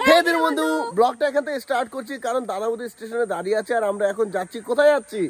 হ্যাঁ বন্ধু, ব্লগটা এখান থেকে স্টার্ট করছি কারণ দাদাবুদি স্টেশনে দাঁড়িয়ে আছে আর আমরা এখন যাচ্ছি। কোথায় যাচ্ছি?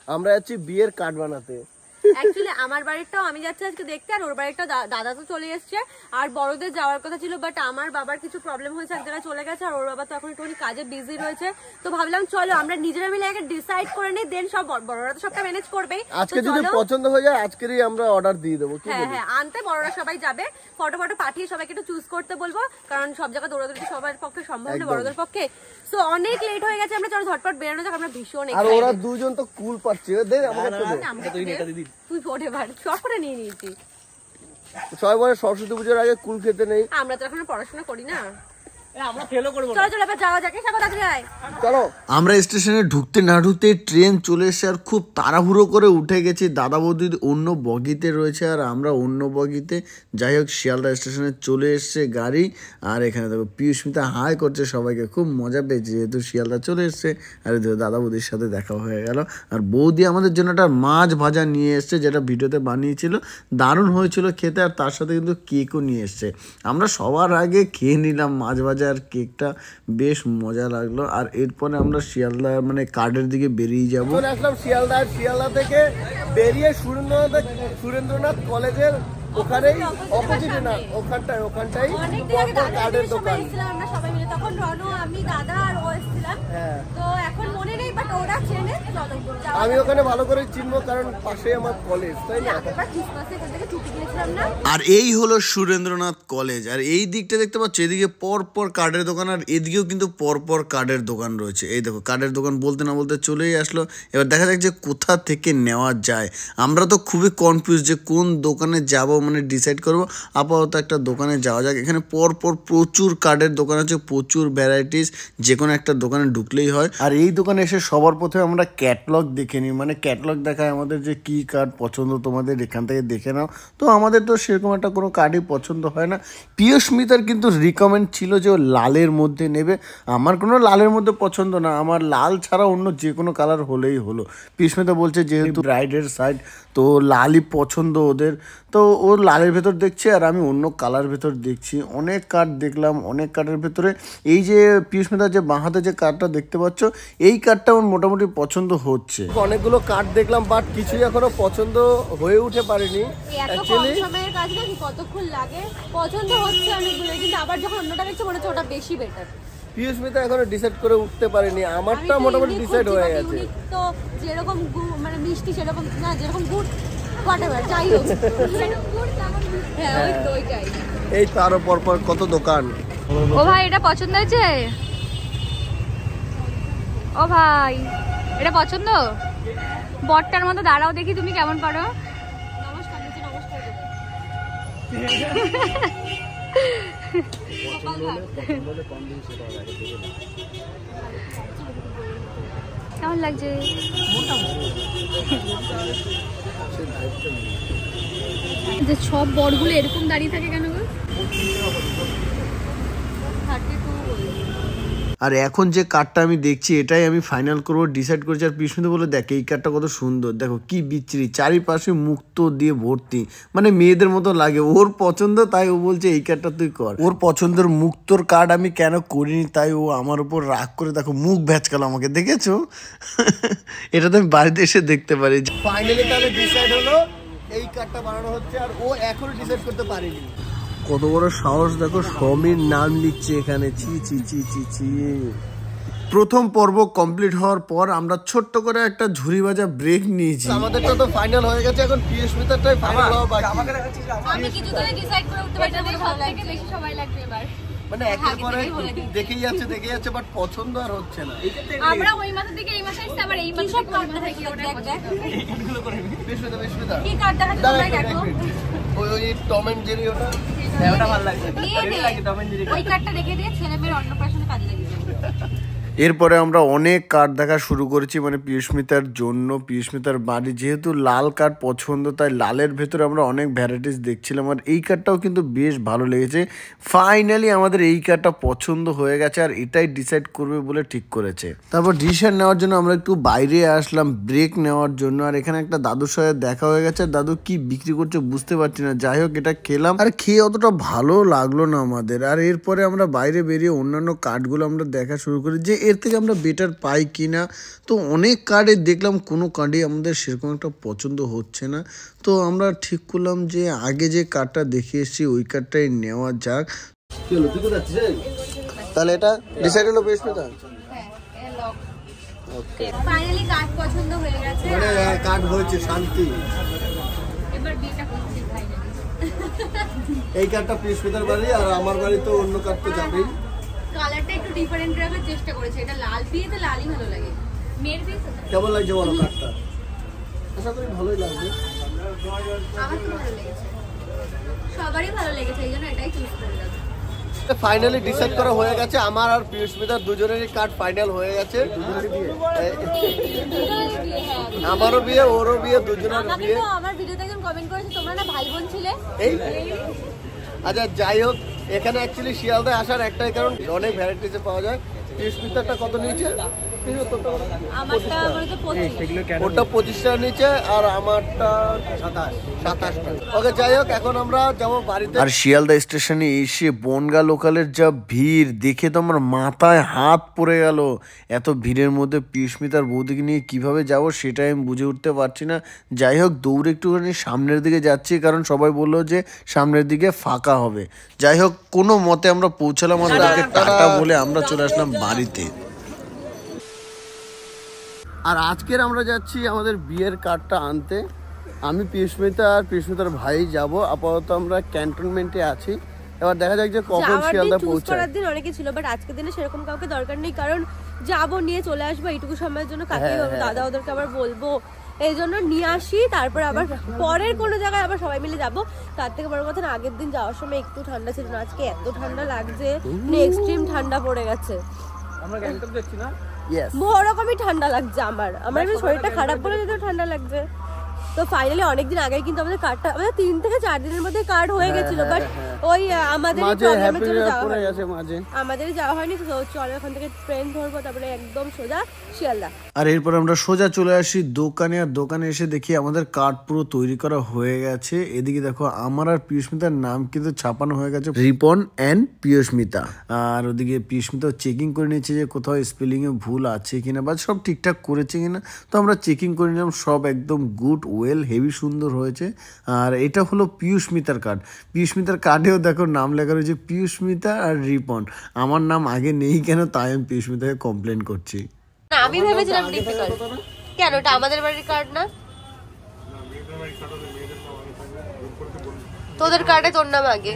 আমরা যাচ্ছি বিয়ের কার্ড বানাতে। অ্যাকচুয়ালি আমার বাড়িটাও আমি যাচ্ছি আজকে দেখতে, আর ওর বাড়িটাও দাদা তো চলে এসছে, আর বড়দের যাওয়ার কথা ছিল, বাট আমার বাবার কিছু প্রবলেম হয়েছে, এক জায়গায় চলে গেছে, আর ওর বাবা তো এখন একটু কাজে বিজি রয়েছে। তো ভাবলাম চলো আমরা নিজেরা মিলে আগে ডিসাইড করে নিই, দেন সব বড়রা তো সবটা ম্যানেজ করবেই। আজকে যদি পছন্দ হয়ে যায় আজকেরই আমরা অর্ডার দিয়ে দেবো। হ্যাঁ আনতে বড়রা সবাই যাবে, ফটো পাঠিয়ে সবাইকে একটু চুজ করতে বলবো, কারণ সব জায়গায় দৌড়াদৌড়ি সবার পক্ষে সম্ভব না, বড়দের পক্ষে। সো অনেক লেট হয়ে গেছে, আমরা চলো ঝটপট বেরোনো যাক, আমরা ভীষণ আর ওরা দুজন তো কুল পাচ্ছে। দে আমাকে তুই ফোটে ভাই সব করে নিয়ে নিয়েছি। সবাই বলে সরস্বতী পুজোর আগে কুল খেতে নেই। আমরা তো এখন পড়াশোনা করি না। আমরা স্টেশনে ঢুকতে না ঢুকতে ট্রেন চলে এসে আর খুব তাড়াহুড়ো করে উঠে গেছি। দাদা বৌদি অন্য বগিতে রয়েছে আর আমরা অন্য বগিতে। যাই হোক শিয়ালদা স্টেশনে চলে এসছে গাড়ি, আর এখানে দেখো পিয়ুষ্মিতা হাই করছে সবাইকে, খুব মজা পেয়েছে যেহেতু শিয়ালদা চলে এসছে। আর দাদা বৌদির সাথে দেখা হয়ে গেল, আর বৌদি আমাদের জন্য একটা মাছ ভাজা নিয়ে এসছে যেটা ভিডিওতে বানিয়েছিল, দারুণ হয়েছিল খেতে, আর তার সাথে কিন্তু কেকও নিয়ে এসছে। আমরা সবার আগে খেয়ে নিলাম মাছ ভাজা আর কেকটা, বেশ মজা লাগলো। আর এরপরে আমরা শিয়ালদা মানে কার্ডের দিকে বেরিয়ে যাবো। আসলাম শিয়ালদা থেকে বেরিয়ে সুরেন্দ্রনাথ কলেজের ওখানেই অপোজিটে না ওখানটাই কার্ডের দোকান। আমরা সবাই মিলে তখন রনো, আমি, দাদা আর ও এসেছিলাম। তো এখন মনে নেই, বাট ওরা চেনে। আমি ওখানে ভালো করে চিনবো কারণ পাশে আমার কলেজ, তাই না? আর এই হলো সুরেন্দ্রনাথ কলেজ, আর এই দিকটা দেখতে পাচ্ছ এদিকে পর কার্ডের দোকান, আর এদিকেও কিন্তু পর কার্ডের দোকান রয়েছে। এই দেখো কার্ডের দোকান বলতে না বলতে চলেই আসলো। এবার দেখা যাক যে কোথা থেকে নেওয়া যায়। আমরা তো খুবই কনফিউজ যে কোন দোকানে যাব, মানে ডিসাইড করব। আপাতত একটা দোকানে যাওয়া যাক। এখানে পর প্রচুর কার্ডের দোকান আছে, প্রচুর ভ্যারাইটিস, যে কোনো একটা দোকানে ঢুকলেই হয়। আর এই দোকানে এসে সবার প্রথমে আমরা ক্যাটলগ দেখে নিই, মানে ক্যাটলগ দেখায় আমাদের যে কি কার্ড পছন্দ তোমাদের এখান থেকে দেখে নাও। তো আমাদের তো সেরকম একটা কোনো কার্ডই পছন্দ হয় না। পিয়ুষ্মিতার কিন্তু রিকমেন্ড ছিল যে ও লালের মধ্যে নেবে। আমার কোনো লালের মধ্যে পছন্দ না, আমার লাল ছাড়া অন্য যে কোনো কালার হলেই হলো। পিয়ুষ্মিতা বলছে যেহেতু ব্রাইডের সাইড তো লালই পছন্দ ওদের, তো ও লালের ভেতর দেখছে আর আমি অন্য কালার ভেতর দেখছি। অনেক কার্ড দেখলাম, অনেক কার্ডের ভেতরে এই যে পিয়ুষ্মিতার যে বাঁ হাতে যে কার্ডটা দেখতে পাচ্ছ, এই কার্ডটা আমার মোটামুটি পছন্দ হচ্ছে। অনেকগুলো কার্ড দেখলাম বাট কিছুই এখনো পছন্দ হয়ে উঠে পারেনি। কতক্ষণ লাগে, পছন্দ হচ্ছে অনেকগুলো, কিন্তু আবার যখন অন্যটা দেখছে মনে হচ্ছে ওটা বেশি বেটার। পিয়ুষ্মিতা এখনো ডিসাইড করে উঠতে পারেনি, আমারটা মোটামুটি ডিসাইড হয়ে গেছে। তো যেরকম মানে মিষ্টি সেরকম না, যেরকম গুড় হোয়াটএভার যাই হোক, হ্যাঁ ওইটাই। এই তো আরো পর কত দোকান। ও ভাই এটা পছন্দ হয়েছে? ও ভাই এটা পছন্দ? বটটার মতো দাঁড়াও দেখি তুমি কেমন পারো। নমস্কার। কেমন লাগছে? যে সব বড়গুলো এরকম দাঁড়িয়ে থাকে কেন গো? আর এখন যে কার্ডটা আমি দেখছি এটাই আমি ফাইনাল করবো, ডিসাইড করেছি। আর পিছনে বলে দেখ এই কার্ডটা কত সুন্দর, দেখো কি বিচ্ছিরি, চারিপাশে মুক্ত দিয়ে ভর্তি, মানে মেয়েদের মতো লাগে। ওর পছন্দ তাই ও বলছে এই কার্ডটা তুই কর। ওর পছন্দের মুক্তোর কার্ড আমি কেন করিনি তাই ও আমার উপর রাগ করে দেখো মুখ ভ্যাচকালো আমাকে, দেখেছো? এটা তো আমি বাড়িতে এসে দেখতে পারি। ফাইনালি তাহলে ডিসাইড হলো এই কার্ডটা বানানো হচ্ছে, আর ও এখনো ডিসাইড করতে পারেনি। কত বড় সাহস দেখো, সমীর নাম লিখছে এখানে। ছি। প্রথম পর্ব কমপ্লিট হওয়ার পর আমরা ছোট্ট করে একটা ঝুড়ি ভাজা ব্রেক নিয়েছি। আমাদেরটা তো ফাইনাল হয়ে গেছে, এখন পিয়ুষ্মিতারটাই ফাইনাল হওয়া বাকি। আমি কিছু ধরে ডিসাইড করে উঠতে পারছি না, সবথেকে বেশি সময় লাগবে এবার। মানে একের পরে দেখেই যাচ্ছে বাট পছন্দ আর হচ্ছে না। আমরা ওই মাথা থেকে এই মাথা আসছে, আবার এই মাথা থেকে ওই মাথা থেকে দেখ এইগুলো করে পিয়ুষ্মিতা কি কার্ড দেখাচ্ছ তোমরা দেখো। ওই টম এন্ড জেরি ওটা ভালো লাগছে। ওই কার্ডটা দেখে দিয়ে ছেলে মেয়ের অন্নপ্রাশনে কাজে লাগিয়ে দেব। এরপরে আমরা অনেক কার্ড দেখা শুরু করেছি, মানে পিয়ুষ্মিতার জন্য। পিয়ুষ্মিতার বাড়ি যেহেতু লাল কার্ড পছন্দ, তাই লালের ভেতরে আমরা অনেক ভ্যারাইটিস দেখছিলাম। আর এই কার্ডটাও কিন্তু বেশ ভালো লেগেছে। ফাইনালি আমাদের এই কার্ডটা পছন্দ হয়ে গেছে, আর এটাই ডিসাইড করবে বলে ঠিক করেছে। তারপর ডিসিশন নেওয়ার জন্য আমরা একটু বাইরে আসলাম ব্রেক নেওয়ার জন্য। আর এখানে একটা দাদুর সাথে দেখা হয়ে গেছে। দাদু কি বিক্রি করছে বুঝতে পারছি না। যাই হোক, এটা খেলাম, আর খেয়ে অতটা ভালো লাগলো না আমাদের। আর এরপরে আমরা বাইরে বেরিয়ে অন্যান্য কার্ডগুলো আমরা দেখা শুরু করি যে এর থেকে আমরা বেটার পাই কিনা। তো অনেক কার্ডে দেখলাম, কোনো কার্ডই আমাদের সেরকম একটা পছন্দ হচ্ছে না। তো আমরা ঠিক করলাম যে আগে যে কার্ডটা দেখে এসেছি ওই কার্ডটাই নেওয়া যাক। তাহলে এটা ডিসাইড হলো পিয়ুষ্মিতা। ফাইনালি কার্ড পছন্দ হয়ে গেছে, মানে কার্ড হয়েছে, শান্তি। এবার বিয়েটা করছি ফাইনালি। এই কার্ডটা পিয়ুষ্মিতার বাড়ি, আর আমার বাড়ি তো অন্য কার্ড তো যাবেই। কালারটা একটু ডিফারেন্ট রাখার চেষ্টা করেছে। এটা লাল বিয়েতে লালই ভালো লাগে। মেয়ের বিয়ে কেমন লাগছে বলো কার্ডটা? আশা করি ভালোই লাগবে। আমার তো ভালো লেগেছে, সবারই ভালো লেগেছে, এই জন্য এটাই চুজ করলাম। ফাইনালি ডিসাইড করা হয়ে গেছে, আমার আর পিয়ুষ্মিতার দুজনেরই কার্ড ফাইনাল হয়ে গেছে। আমারও বিয়ে, ওরও বিয়ে, দুজনের আমাকে বিয়ে। তো আমার ভিডিওতে একজন কমেন্ট করেছে তোমরা না ভাই বোন ছিলে। এই আচ্ছা, যাই হোক, এখানে অ্যাকচুয়ালি শিয়ালদায় আসার একটাই কারণ, অনেক ভ্যারাইটিসে পাওয়া যায়। পিয়ুষ্মিতারটা কত নিয়েছে? আমারটা মানে তো 25। ওটা 25 টাকা নিচে, আর আমারটা 27 টাকা। ওকে, যাই হোক, এখন আমরা যাবো বাড়িতে। আর শিয়ালদা স্টেশনে এসে বনগা লোকালের যা ভিড় দেখে তো আমার মাথায় হাত পড়ে গেল। এত ভিড়ের মধ্যে পিয়ুষ্মিতার বৌদিকে নিয়ে কিভাবে যাব সেটাই আমি বুঝে উঠতে পারছি না। যাই হোক, দৌড়ে একটুখানি সামনের দিকে যাচ্ছি, কারণ সবাই বললো যে সামনের দিকে ফাঁকা হবে। যাই হোক, কোনো মতে আমরা পৌঁছালাম, আর তাকে টাটা বলে আমরা চলে আসলাম বাড়িতে। আর আজকের আমরা যাচ্ছি আমাদের বিয়ের কার্ডটা আনতে। আমি পিয়ুষ্মিতা আর পিয়ুষ্মিতার ভাই যাব। আপাতত আমরা ক্যান্টনমেন্টে আছি, এবার দেখা যাক যে কখন শিয়ালদা পৌঁছায়। করার দিন অনেকে ছিল, বাট আজকের দিনে সেরকম কাউকে দরকার নেই, কারণ যাবো নিয়ে চলে আসবো এইটুকু সময়ের জন্য। কাকেই হবে, দাদা ওদেরকে আবার বলবো, এই জন্য নিয়ে আসি। তারপর আবার পরের কোনো জায়গায় আবার সবাই মিলে যাবো। তার থেকে বড় কথা না, আগের দিন যাওয়ার সময় একটু ঠান্ডা ছিল না, আজকে এত ঠান্ডা লাগছে, এক্সট্রিম ঠান্ডা পড়ে গেছে। আমরা গ্যাংটক যাচ্ছি না? ওরকমই ঠান্ডা লাগছে আমার একটু শরীরটা খারাপ বলে যেতেও ঠান্ডা লাগছে। তো ফাইনালি অনেকদিন আগেই কিন্তু আমাদের কার্ডটা, আমাদের 3 থেকে 4 দিনের মধ্যে কার্ড হয়ে গেছিল, বাট ওই আমাদেরই যাওয়া হয়নি। তো চলো এখান থেকে ট্রেন ধরবো, তারপরে একদম সোজা শিয়ালদা। আর এরপর আমরা সোজা চলে আসি দোকানে। আর দোকানে এসে দেখি আমাদের কার্ড পুরো তৈরি করা হয়ে গেছে। এদিকে দেখো, আমার আর পিয়ুষ্মিতার নাম কিন্তু ছাপানো হয়ে গেছে, রিপন অ্যান্ড পিয়ুষ্মিতা। আর ওদিকে পিয়ুষ্মিতা চেকিং করে নিচ্ছে যে কোথাও স্পেলিং এ ভুল আছে কিনা বা সব ঠিকঠাক করেছে কিনা। তো আমরা চেকিং করে নিলাম, সব একদম গুড, ওয়েল, হেভি সুন্দর হয়েছে। আর এটা হলো পিয়ুষ্মিতার কার্ড। পিয়ুষ্মিতার কার্ডেও দেখো নাম লেখা রয়েছে পিয়ুষ্মিতা আর রিপন। আমার নাম আগে নেই কেন, তাই আমি পিয়ুষ্মিতাকে কমপ্লেন করছি। না, আমি ভেবেছিলাম ডিফিকাল্ট। কেন, এটা আমাদের বাড়ির কার্ড না? তোদের কার্ডে তোর নাম আগে?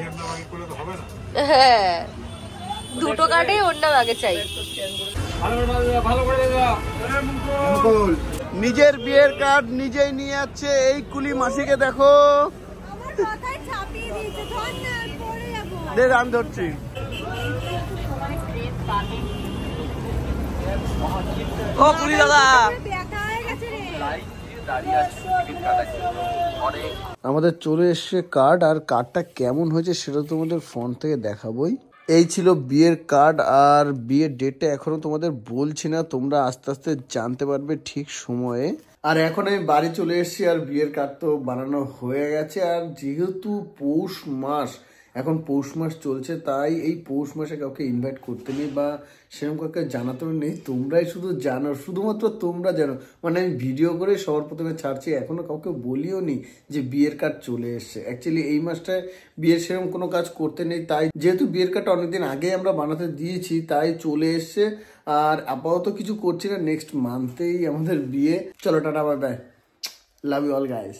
হ্যাঁ, দুটো কার্ডে ওর নাম আগে চাই। নিজের বিয়ের কার্ড নিজেই নিয়ে যাচ্ছে এই কুলি মাসিকে দেখো। আমি ধরছি। ও কুলি দাদা, আমাদের চলে এসছে কার্ড। আর কার্ডটা কেমন হয়েছে সেটা তোমাদের ফোন থেকে দেখাবোই। এই ছিল বিয়ের কার্ড, আর বিয়ের ডেটটা এখনো তোমাদের বলছি না, তোমরা আস্তে আস্তে জানতে পারবে ঠিক সময়ে। আর এখন আমি বাড়ি চলে এসেছি, আর বিয়ের কার্ড তো বানানো হয়ে গেছে। আর যেহেতু পৌষ মাস, এখন পৌষ মাস চলছে, তাই এই পৌষ মাসে কাউকে ইনভাইট করতে নেই বা সেরকম কাউকে জানাতেও নেই। তোমরাই শুধু জানো, শুধুমাত্র তোমরা জানো। মানে আমি ভিডিও করে সবার প্রথমে ছাড়ছি, এখনো কাউকে বলিও নি যে বিয়ের কার্ড চলে এসছে। অ্যাকচুয়ালি এই মাসটায় বিয়ের সেরকম কোনো কাজ করতে নেই, তাই যেহেতু বিয়ের কার্ডটা অনেকদিন আগেই আমরা বানাতে দিয়েছি, তাই চলে এসছে। আর আপাতত কিছু করছি না, নেক্সট মান্থেই আমাদের বিয়ে। চলো tata, bye bye, love you all guys.